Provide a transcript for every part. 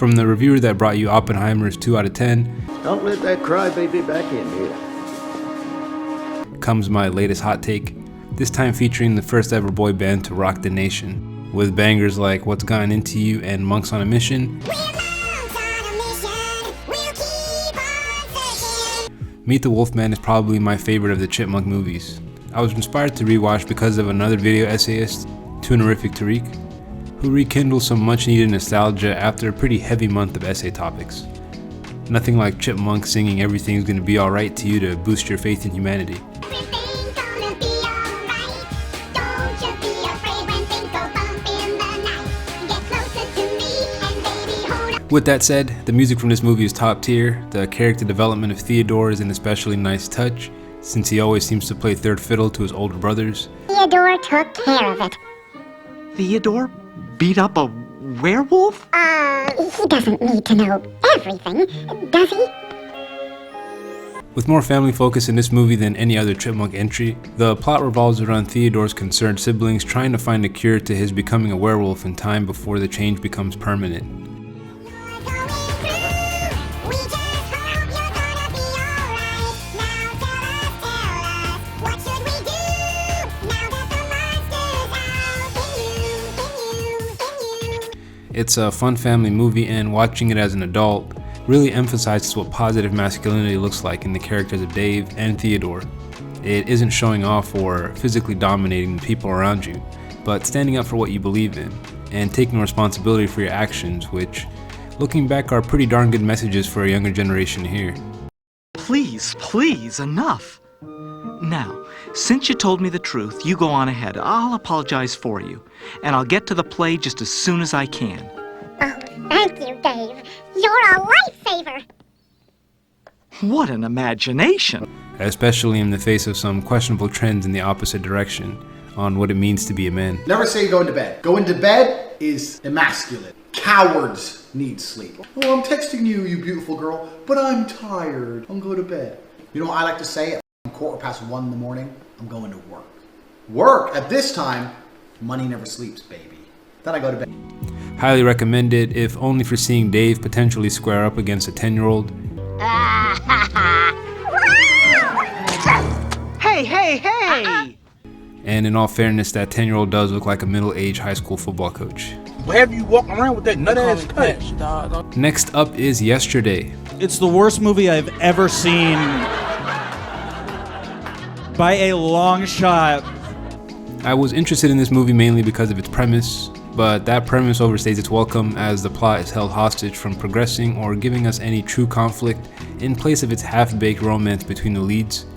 From the reviewer that brought you Oppenheimer's 2 out of 10, Don't let that crybaby back in here. comes my latest hot take, this time featuring the first ever boy band to rock the nation, with bangers like What's Gotten Into You and Monks on a Mission. Meet the Wolfman is probably my favorite of the Chipmunk movies. I was inspired to rewatch because of another video essayist, Tunerific Tariq, who rekindled some much needed nostalgia after a pretty heavy month of essay topics. Nothing like Chipmunk singing "Everything's Gonna Be Alright" to you to boost your faith in humanity. With that said, the music from this movie is top tier. The character development of Theodore is an especially nice touch, since he always seems to play third fiddle to his older brothers. Theodore took care of it. Theodore beat up a werewolf? He doesn't need to know everything, does he? With more family focus in this movie than any other Chipmunk entry, the plot revolves around Theodore's concerned siblings trying to find a cure to his becoming a werewolf in time before the change becomes permanent. It's a fun family movie, and watching it as an adult really emphasizes what positive masculinity looks like in the characters of Dave and Theodore. It isn't showing off or physically dominating the people around you, but standing up for what you believe in and taking responsibility for your actions, which, looking back, are pretty darn good messages for a younger generation to hear. Please, please, enough. Now, since you told me the truth, you go on ahead. I'll apologize for you, and I'll get to the play just as soon as I can. Oh, thank you, Dave. You're a lifesaver. What an imagination. Especially in the face of some questionable trends in the opposite direction on what it means to be a man. Never say going to bed. Going to bed is emasculate. Cowards need sleep. Oh, I'm texting you, you beautiful girl, but I'm tired. I'll go to bed. You know what I like to say? At 1:15 in the morning, I'm going to work. Work at this time, money never sleeps, baby. Then I go to bed. Highly recommended, if only for seeing Dave potentially square up against a 10-year-old. Hey! And in all fairness, that 10-year-old does look like a middle-aged high school football coach. Well, have you walking around with that nut-ass cut? Next up is Yesterday. It's the worst movie I've ever seen. By a long shot. I was interested in this movie mainly because of its premise, but that premise overstays its welcome as the plot is held hostage from progressing or giving us any true conflict in place of its half-baked romance between the leads.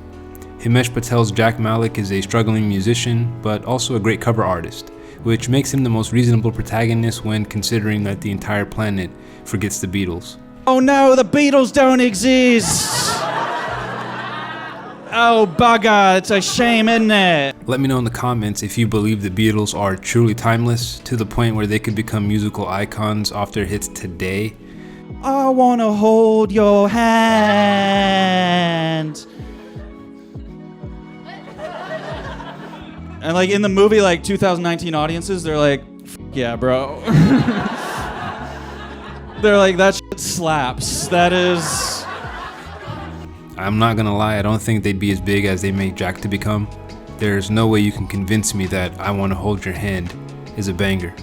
Himesh Patel's Jack Malik is a struggling musician, but also a great cover artist, which makes him the most reasonable protagonist when considering that the entire planet forgets the Beatles. Oh no, the Beatles don't exist! Oh bugger, it's a shame, isn't it? Let me know in the comments if you believe the Beatles are truly timeless, to the point where they could become musical icons off their hits today. I wanna hold your hand. And like in the movie, like 2019 audiences, they're like, yeah, bro. They're like, that shit slaps. That is... I'm not gonna lie, I don't think they'd be as big as they make Jack to become. There's no way you can convince me that I Wanna Hold Your Hand is a banger.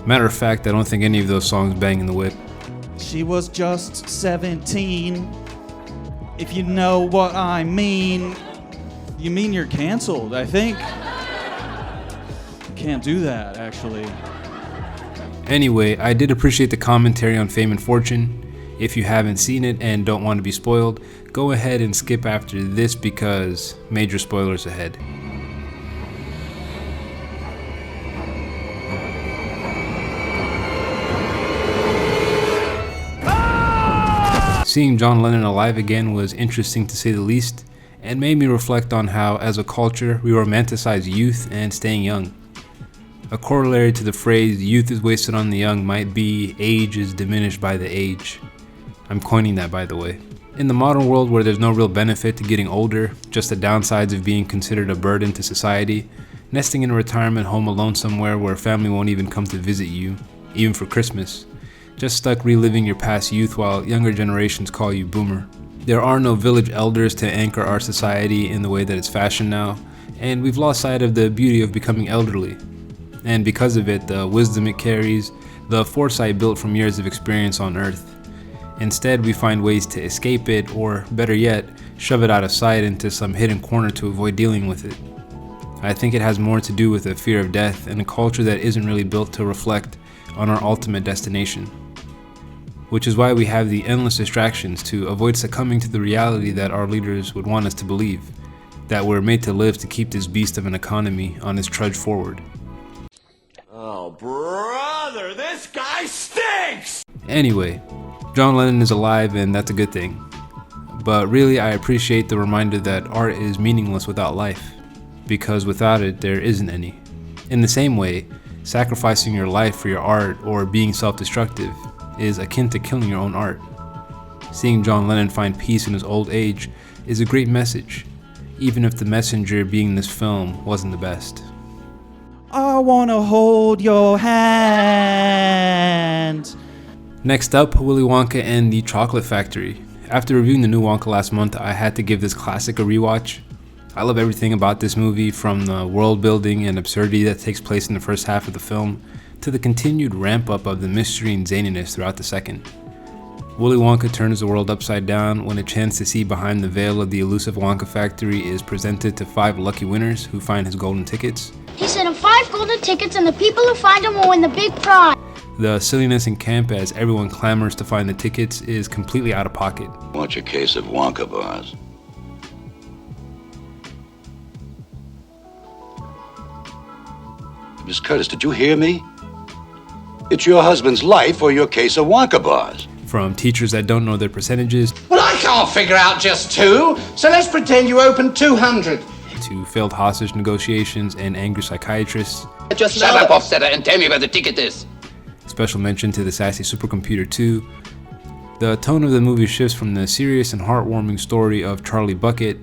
Matter of fact, I don't think any of those songs bang in the whip. She was just 17. If you know what I mean. You mean you're canceled, I think. You can't do that, actually. Anyway, I did appreciate the commentary on Fame and Fortune. If you haven't seen it and don't want to be spoiled, go ahead and skip after this because major spoilers ahead. Seeing John Lennon alive again was interesting to say the least, and made me reflect on how, as a culture, we romanticize youth and staying young. A corollary to the phrase, youth is wasted on the young, might be age is diminished by the age. I'm coining that, by the way. In the modern world where there's no real benefit to getting older, just the downsides of being considered a burden to society, nesting in a retirement home alone somewhere where family won't even come to visit you, even for Christmas, just stuck reliving your past youth while younger generations call you boomer. There are no village elders to anchor our society in the way that it's fashioned now, and we've lost sight of the beauty of becoming elderly. And because of it, the wisdom it carries, the foresight built from years of experience on Earth. Instead, we find ways to escape it, or better yet, shove it out of sight into some hidden corner to avoid dealing with it. I think it has more to do with a fear of death and a culture that isn't really built to reflect on our ultimate destination. Which is why we have the endless distractions to avoid succumbing to the reality that our leaders would want us to believe, that we're made to live to keep this beast of an economy on its trudge forward. Oh, brother, this guy stinks! Anyway, John Lennon is alive and that's a good thing. But really, I appreciate the reminder that art is meaningless without life, because without it, there isn't any. In the same way, sacrificing your life for your art or being self-destructive is akin to killing your own art. Seeing John Lennon find peace in his old age is a great message, even if the messenger being this film wasn't the best. I wanna hold your hand. Next up, Willy Wonka and the Chocolate Factory. After reviewing the new Wonka last month, I had to give this classic a rewatch. I love everything about this movie, from the world building and absurdity that takes place in the first half of the film, to the continued ramp up of the mystery and zaniness throughout the second. Willy Wonka turns the world upside down when a chance to see behind the veil of the elusive Wonka factory is presented to 5 lucky winners who find his golden tickets. He sent him 5 golden tickets, and the people who find him will win the big prize. The silliness and camp as everyone clamors to find the tickets is completely out of pocket. What's your case of Wonka bars? Miss Curtis, did you hear me? It's your husband's life or your case of Wonka bars. From teachers that don't know their percentages, Well, I can't figure out just 2, so let's pretend you opened 200. to failed hostage negotiations and angry psychiatrists. Just Shut up, Hofstadter, and tell me where the ticket is. Special mention to the sassy supercomputer 2. The tone of the movie shifts from the serious and heartwarming story of Charlie Bucket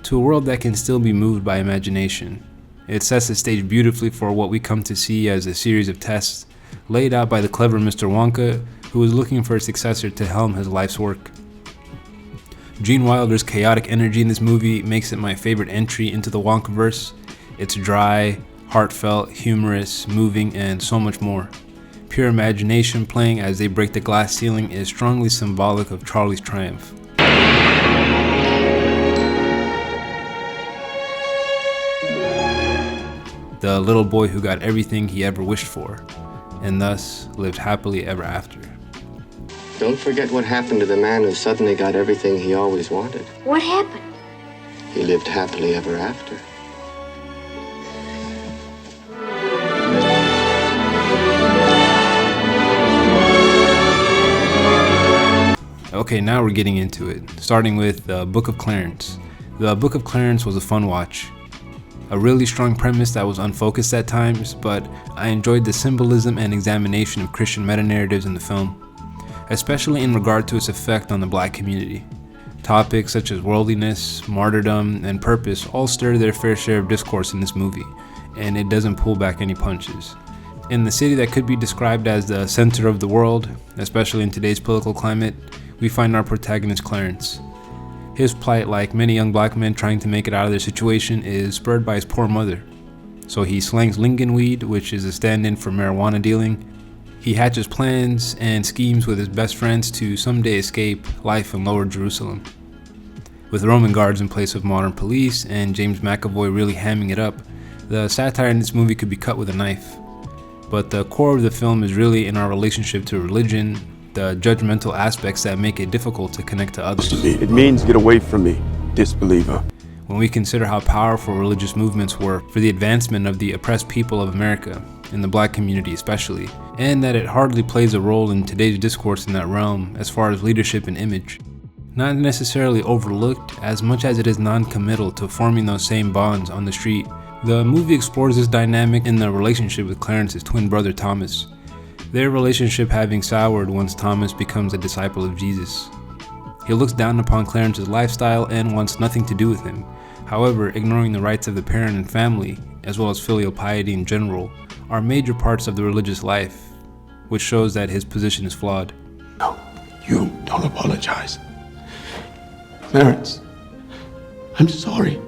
to a world that can still be moved by imagination. It sets the stage beautifully for what we come to see as a series of tests laid out by the clever Mr. Wonka, who is looking for a successor to helm his life's work. Gene Wilder's chaotic energy in this movie makes it my favorite entry into the Wonkaverse. It's dry, heartfelt, humorous, moving, and so much more. Pure imagination playing as they break the glass ceiling is strongly symbolic of Charlie's triumph. The little boy who got everything he ever wished for, and thus lived happily ever after. Don't forget what happened to the man who suddenly got everything he always wanted. What happened? He lived happily ever after. Okay, now we're getting into it, starting with the Book of Clarence. The Book of Clarence was a fun watch. A really strong premise that was unfocused at times, but I enjoyed the symbolism and examination of Christian meta-narratives in the film, especially in regard to its effect on the black community. Topics such as worldliness, martyrdom, and purpose all stir their fair share of discourse in this movie, and it doesn't pull back any punches. In the city that could be described as the center of the world, especially in today's political climate, we find our protagonist Clarence. His plight, like many young black men trying to make it out of their situation, is spurred by his poor mother. So he slangs lingonweed, which is a stand-in for marijuana dealing. He hatches plans and schemes with his best friends to someday escape life in Lower Jerusalem. With Roman guards in place of modern police and James McAvoy really hamming it up, the satire in this movie could be cut with a knife. But the core of the film is really in our relationship to religion, the judgmental aspects that make it difficult to connect to others. It means get away from me, disbeliever. When we consider how powerful religious movements were for the advancement of the oppressed people of America, in the black community especially, and that it hardly plays a role in today's discourse in that realm as far as leadership and image. Not necessarily overlooked as much as it is non-committal to forming those same bonds on the street, the movie explores this dynamic in the relationship with Clarence's twin brother Thomas. Their relationship having soured once Thomas becomes a disciple of Jesus. He looks down upon Clarence's lifestyle and wants nothing to do with him. However, ignoring the rights of the parent and family, as well as filial piety in general, are major parts of the religious life. which shows that his position is flawed. No, you don't apologize. Clarence, I'm sorry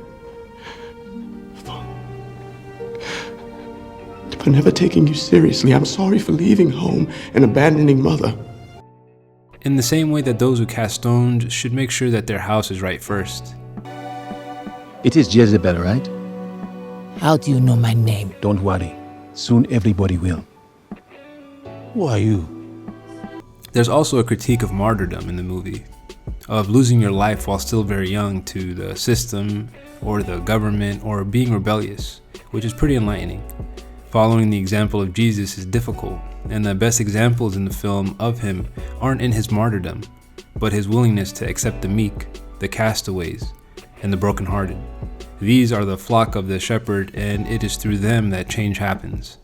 for never taking you seriously. I'm sorry for leaving home and abandoning Mother. In the same way that those who cast stones should make sure that their house is right first. It is Jezebel, right? How do you know my name? Don't worry. Soon everybody will. Who are you? There's also a critique of martyrdom in the movie, of losing your life while still very young to the system or the government or being rebellious, which is pretty enlightening. Following the example of Jesus is difficult, and the best examples in the film of him aren't in his martyrdom, but his willingness to accept the meek, the castaways, and the brokenhearted. These are the flock of the shepherd, and it is through them that change happens.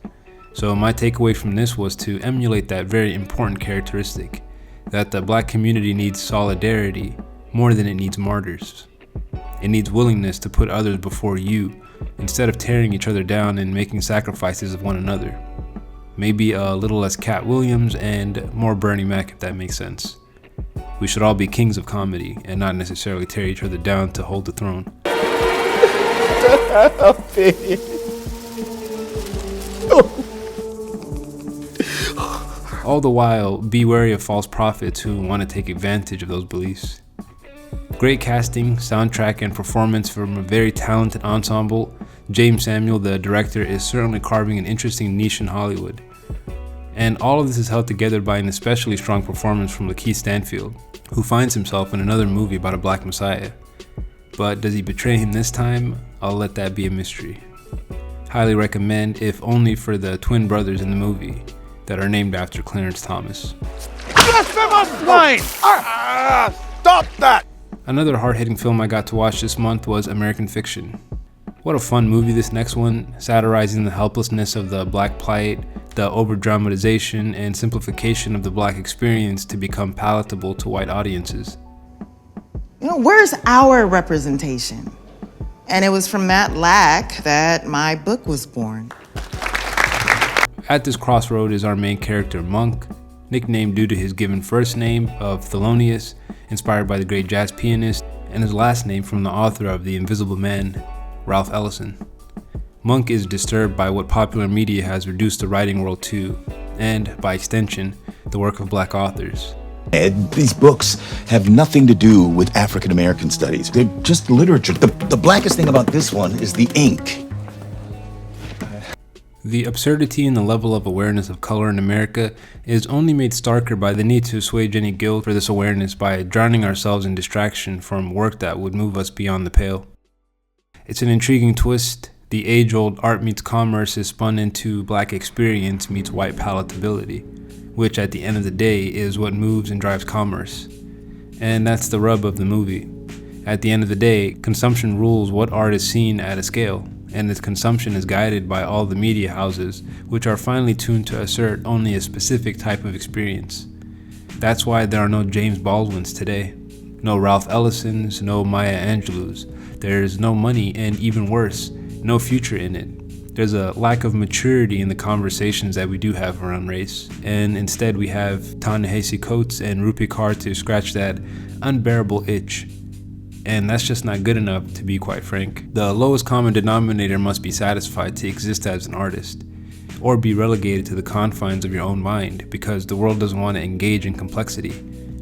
So my takeaway from this was to emulate that very important characteristic, that the black community needs solidarity more than it needs martyrs. It needs willingness to put others before you, instead of tearing each other down and making sacrifices of one another. Maybe a little less Cat Williams and more Bernie Mac, if that makes sense. We should all be kings of comedy and not necessarily tear each other down to hold the throne. All the while, be wary of false prophets who want to take advantage of those beliefs. Great casting, soundtrack, and performance from a very talented ensemble. James Samuel, the director, is certainly carving an interesting niche in Hollywood. And all of this is held together by an especially strong performance from Lakeith Stanfield, who finds himself in another movie about a black messiah. But does he betray him this time? I'll let that be a mystery. Highly recommend, if only for the twin brothers in the movie that are named after Clarence Thomas. Blasphemous swine! Stop that! Another hard-hitting film I got to watch this month was American Fiction. What a fun movie this next one, satirizing the helplessness of the black plight, the over-dramatization and simplification of the black experience to become palatable to white audiences. You know, where's our representation? And it was from that lack that my book was born. At this crossroad is our main character, Monk, nicknamed due to his given first name of Thelonious, inspired by the great jazz pianist, and his last name from the author of The Invisible Man, Ralph Ellison. Monk is disturbed by what popular media has reduced the writing world to, and, by extension, the work of black authors. Ed, these books have nothing to do with African American studies. They're just literature. The blackest thing about this one is the ink. The absurdity and the level of awareness of color in America is only made starker by the need to assuage any guilt for this awareness by drowning ourselves in distraction from work that would move us beyond the pale. It's an intriguing twist. The age-old art meets commerce is spun into black experience meets white palatability, which at the end of the day is what moves and drives commerce. And that's the rub of the movie. At the end of the day, consumption rules what art is seen at a scale, and this consumption is guided by all the media houses, which are finely tuned to assert only a specific type of experience. That's why there are no James Baldwins today, no Ralph Ellisons, no Maya Angelou's. There's no money, and even worse, no future in it. There's a lack of maturity in the conversations that we do have around race, and instead we have Ta-Nehisi Coates and Rupi Kaur to scratch that unbearable itch. And that's just not good enough, to be quite frank. The lowest common denominator must be satisfied to exist as an artist, or be relegated to the confines of your own mind, because the world doesn't want to engage in complexity,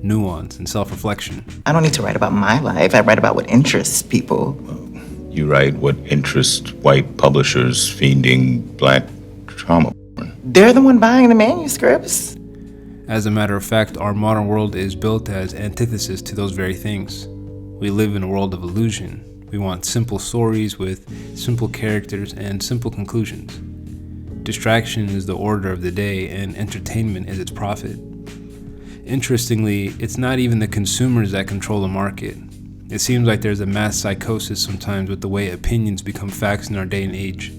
nuance, and self-reflection. I don't need to write about my life. I write about what interests people. You write what interests white publishers fiending black trauma porn. They're the one buying the manuscripts. As a matter of fact, our modern world is built as antithesis to those very things. We live in a world of illusion. We want simple stories with simple characters and simple conclusions. Distraction is the order of the day, and entertainment is its profit. Interestingly, it's not even the consumers that control the market. It seems like there's a mass psychosis sometimes with the way opinions become facts in our day and age.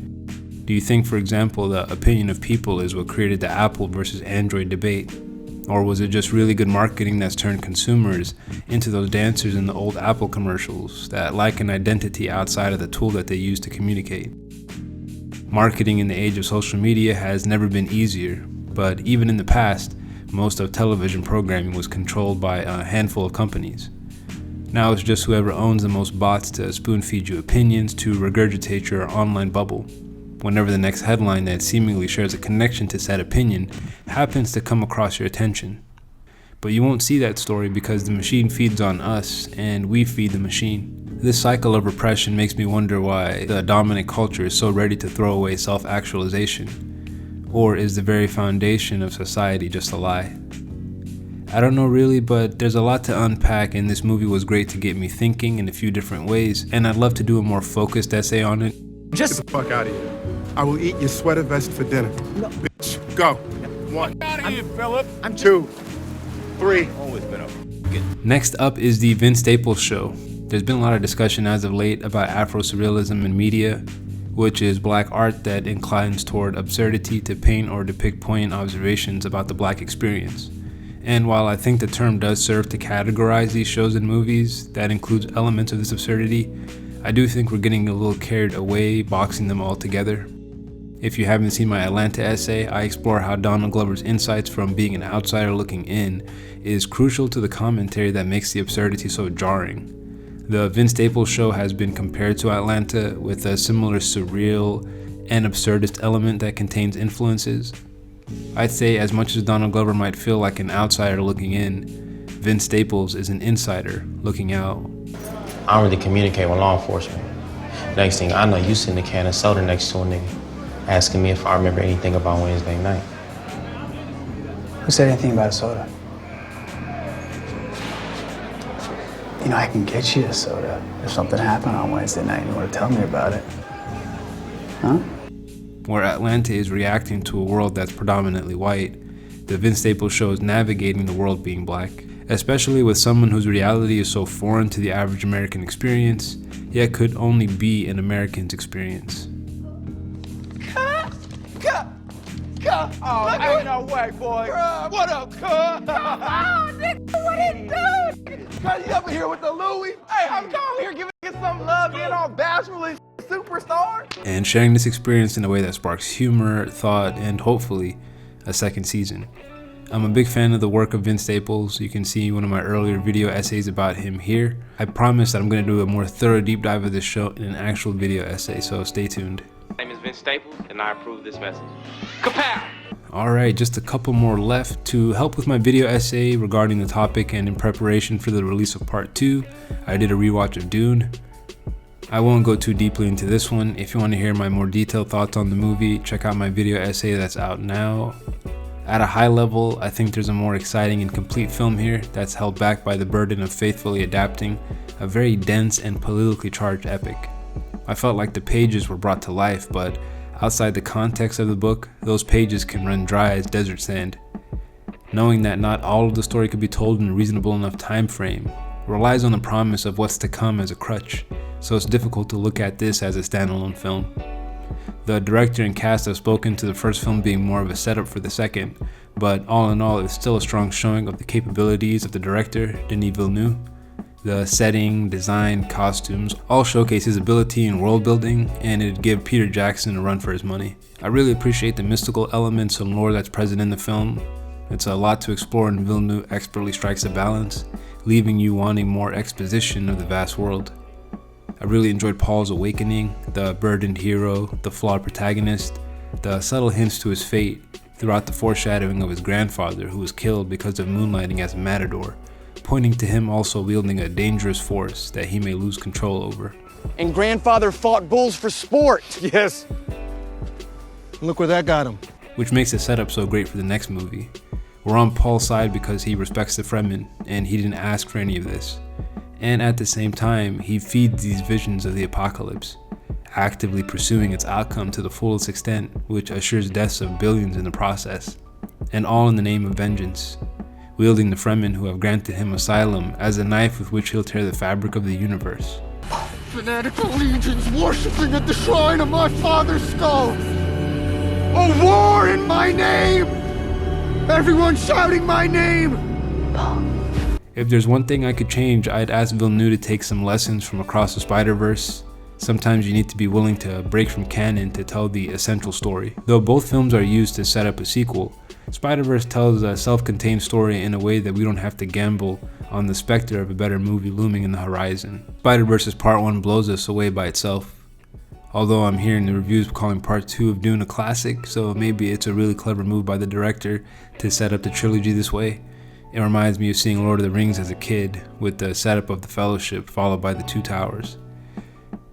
Do you think, for example, the opinion of people is what created the Apple versus Android debate? Or was it just really good marketing that's turned consumers into those dancers in the old Apple commercials that lack an identity outside of the tool that they use to communicate? Marketing in the age of social media has never been easier, but even in the past, most of television programming was controlled by a handful of companies. Now it's just whoever owns the most bots to spoon-feed you opinions to regurgitate your online bubble, whenever the next headline that seemingly shares a connection to said opinion happens to come across your attention. But you won't see that story because the machine feeds on us and we feed the machine. This cycle of repression makes me wonder why the dominant culture is so ready to throw away self-actualization. Or is the very foundation of society just a lie? I don't know really, but there's a lot to unpack, and this movie was great to get me thinking in a few different ways, and I'd love to do a more focused essay on it. Just get the fuck out of here. I will eat your sweater vest for dinner. No. Bitch, go. 1. Out of here, Philip. I'm 2. 3. Always been up. Next up is the Vince Staples Show. There's been a lot of discussion as of late about Afro-surrealism in media, which is black art that inclines toward absurdity to paint or depict poignant observations about the black experience. And while I think the term does serve to categorize these shows and movies that includes elements of this absurdity, I do think we're getting a little carried away boxing them all together. If you haven't seen my Atlanta essay, I explore how Donald Glover's insights from being an outsider looking in is crucial to the commentary that makes the absurdity so jarring. The Vince Staples Show has been compared to Atlanta with a similar surreal and absurdist element that contains influences. I'd say as much as Donald Glover might feel like an outsider looking in, Vince Staples is an insider looking out. I don't really communicate with law enforcement. Next thing I know, you sitting in a can of soda next to a nigga, asking me if I remember anything about Wednesday night. Who said anything about a soda? You know, I can get you a soda if something happened on Wednesday night and you want to tell me about it. Huh? Where Atlanta is reacting to a world that's predominantly white, the Vince Staples Show is navigating the world being black, especially with someone whose reality is so foreign to the average American experience, yet could only be an American's experience. Oh, ain't no way, boy. What up, cuz? Come on, nigga, what it do? Cuz, you up here with the Louis? Hey, I'm coming here giving you some love, being all bashful and superstar. And sharing this experience in a way that sparks humor, thought, and hopefully a second season. I'm a big fan of the work of Vince Staples. You can see one of my earlier video essays about him here. I promise that I'm going to do a more thorough deep dive of this show in an actual video essay, so stay tuned. My name is Vince Staples, and I approve this message. Kapow! Alright, just a couple more left. To help with my video essay regarding the topic and in preparation for the release of part 2, I did a rewatch of Dune. I won't go too deeply into this one. If you want to hear my more detailed thoughts on the movie, check out my video essay that's out now. At a high level, I think there's a more exciting and complete film here that's held back by the burden of faithfully adapting a very dense and politically charged epic. I felt like the pages were brought to life, but outside the context of the book, those pages can run dry as desert sand. Knowing that not all of the story could be told in a reasonable enough time frame relies on the promise of what's to come as a crutch, so it's difficult to look at this as a standalone film. The director and cast have spoken to the first film being more of a setup for the second, but all in all, it's still a strong showing of the capabilities of the director, Denis Villeneuve. The setting, design, costumes all showcase his ability in world building, and it'd give Peter Jackson a run for his money. I really appreciate the mystical elements and lore that's present in the film. It's a lot to explore, and Villeneuve expertly strikes a balance, leaving you wanting more exposition of the vast world. I really enjoyed Paul's awakening, the burdened hero, the flawed protagonist, the subtle hints to his fate throughout the foreshadowing of his grandfather who was killed because of moonlighting as a matador, pointing to him also wielding a dangerous force that he may lose control over. And grandfather fought bulls for sport. Yes. Look where that got him. Which makes the setup so great for the next movie. We're on Paul's side because he respects the Fremen, and he didn't ask for any of this. And at the same time, he feeds these visions of the apocalypse, actively pursuing its outcome to the fullest extent, which assures deaths of billions in the process. And all in the name of vengeance, wielding the Fremen who have granted him asylum as a knife with which he'll tear the fabric of the universe. Fanatical legions worshipping at the shrine of my father's skull. A war in my name! Everyone shouting my name! If there's one thing I could change, I'd ask Villeneuve to take some lessons from Across the Spider-Verse. Sometimes you need to be willing to break from canon to tell the essential story. Though both films are used to set up a sequel, Spider-Verse tells a self-contained story in a way that we don't have to gamble on the specter of a better movie looming in the horizon. Spider-Verse's Part 1 blows us away by itself. Although I'm hearing the reviews calling Part 2 of Dune a classic, so maybe it's a really clever move by the director to set up the trilogy this way. It reminds me of seeing Lord of the Rings as a kid, with the setup of the Fellowship followed by the Two Towers.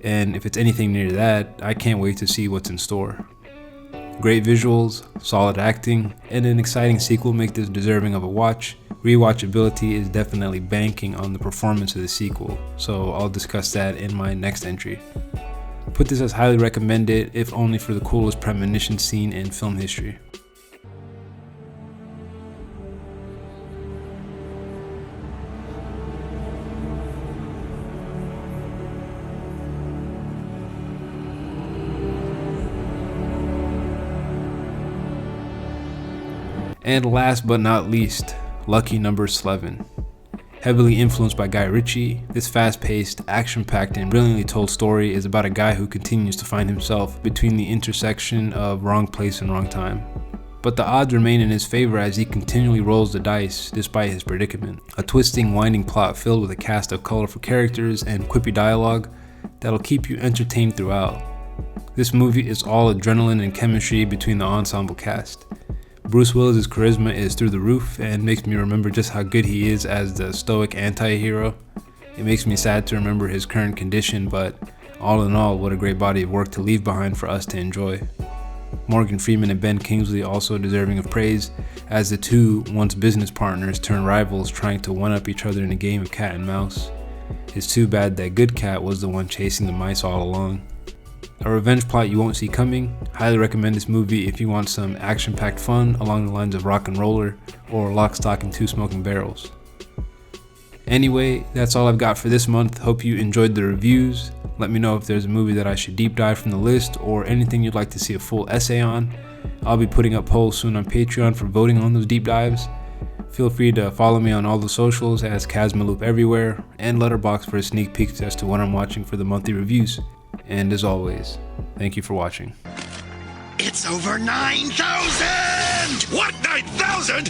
And if it's anything near that, I can't wait to see what's in store. Great visuals, solid acting, and an exciting sequel make this deserving of a watch. Rewatchability is definitely banking on the performance of the sequel, so I'll discuss that in my next entry. Put this as highly recommended, if only for the coolest premonition scene in film history. And last but not least, lucky number Slevin. Heavily influenced by Guy Ritchie, this fast-paced, action-packed, and brilliantly told story is about a guy who continues to find himself between the intersection of wrong place and wrong time. But the odds remain in his favor as he continually rolls the dice despite his predicament. A twisting, winding plot filled with a cast of colorful characters and quippy dialogue that'll keep you entertained throughout. This movie is all adrenaline and chemistry between the ensemble cast. Bruce Willis' charisma is through the roof and makes me remember just how good he is as the stoic anti-hero. It makes me sad to remember his current condition, but all in all, what a great body of work to leave behind for us to enjoy. Morgan Freeman and Ben Kingsley also deserving of praise, as the two once business partners turn rivals trying to one-up each other in a game of cat and mouse. It's too bad that good cat was the one chasing the mice all along. A revenge plot you won't see coming. Highly recommend this movie if you want some action-packed fun along the lines of Rock and Roller or Lock, Stock, and Two Smoking Barrels. Anyway, that's all I've got for this month. Hope you enjoyed the reviews. Let me know if there's a movie that I should deep dive from the list or anything you'd like to see a full essay on. I'll be putting up polls soon on Patreon for voting on those deep dives. Feel free to follow me on all the socials as Casmaloop everywhere, and Letterboxd for a sneak peek as to what I'm watching for the monthly reviews. And as always, thank you for watching. It's over 9,000! What, 9,000?